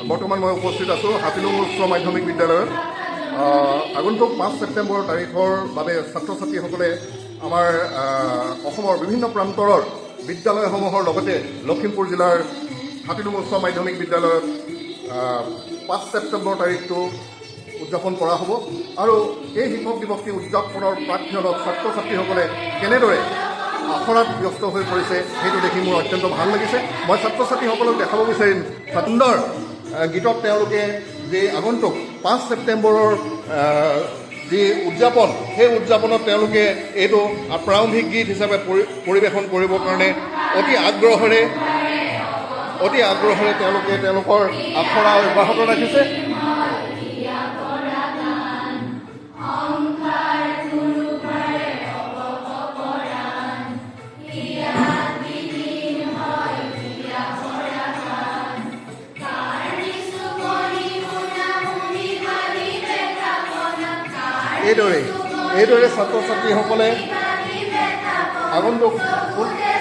বৰ্তমান মই উপস্থিত আছোঁ হাতিলুং উচ্চ মাধ্যমিক বিদ্যালয়ত। আগন্তুক 5 ছেপ্টেম্বৰ তাৰিখৰ বাবে ছাত্ৰ ছাত্ৰীসকলে আমাৰ অসমৰ বিভিন্ন প্ৰান্তৰৰ বিদ্যালয়সমূহৰ লগতে লখিমপুৰ জিলাৰ হাতিলুং উচ্চ মাধ্যমিক বিদ্যালয়ত 5 ছেপ্টেম্বৰ তাৰিখটো উদযাপন কৰা হ'ব। আৰু এই শিক্ষক দিৱসটি উদযাপনৰ প্ৰাক্ষণত ছাত্ৰ ছাত্ৰীসকলে কেনেদৰে আখৰাত ব্যস্ত হৈ পৰিছে সেইটো দেখি মোৰ অত্যন্ত ভাল লাগিছে। মই ছাত্ৰ ছাত্ৰীসকলক দেখাব বিচাৰিম সুন্দৰ গীতত তেওঁলোকে যে আগন্তুক 5 ছেপ্টেম্বৰৰ যি উদযাপন, সেই উদযাপনত তেওঁলোকে এইটো প্ৰাৰম্ভিক গীত হিচাপে পৰিৱেশন কৰিবৰ কাৰণে অতি আগ্ৰহেৰে তেওঁলোকে তেওঁলোকৰ আখৰা অব্যাহত ৰাখিছে। এইদৰে ছাত্ৰ ছাত্ৰীসকলে আগন্তুক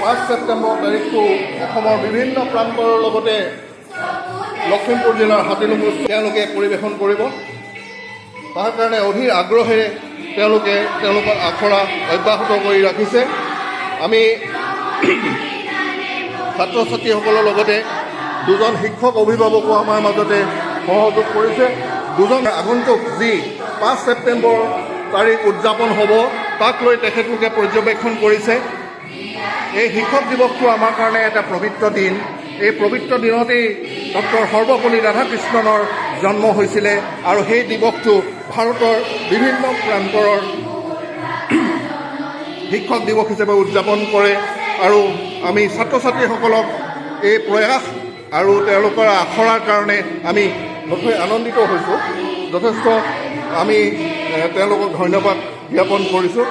5 ছেপ্টেম্বৰ তাৰিখটো অসমৰ বিভিন্ন প্ৰান্তৰ লগতে লখিমপুৰ জিলাৰ হাতিলুং তেওঁলোকে পৰিৱেশন কৰিব। তাৰ কাৰণে অধীৰ আগ্ৰহেৰে তেওঁলোকে তেওঁলোকৰ আখৰা অব্যাহত কৰি ৰাখিছে। আমি ছাত্ৰ ছাত্ৰীসকলৰ লগতে দুজন শিক্ষক অভিভাৱকো আমাৰ মাজতে সহযোগ কৰিছে। দুজন আগন্তুক যি 5 ছেপ্টেম্বৰ তাৰিখ উদযাপন হ'ব তাক লৈ তেখেতলোকে পৰ্যবেক্ষণ কৰিছে। এই শিক্ষক দিৱসটো আমাৰ কাৰণে এটা পবিত্ৰ দিন। এই পবিত্ৰ দিনতেই ডক্টৰ সৰ্বপল্লী ৰাধাকৃষ্ণনৰ জন্ম হৈছিলে আৰু সেই দিৱসটো ভাৰতৰ বিভিন্ন প্ৰান্তৰৰ শিক্ষক দিৱস হিচাপে উদযাপন কৰে। আৰু আমি ছাত্ৰ ছাত্ৰীসকলক এই প্ৰয়াস আৰু তেওঁলোকৰ আখৰাৰ কাৰণে আমি নথৈ আনন্দিত হৈছোঁ। যথেষ্ট আমি তেওঁলোকক ধন্যবাদ জ্ঞাপন কৰিছোঁ।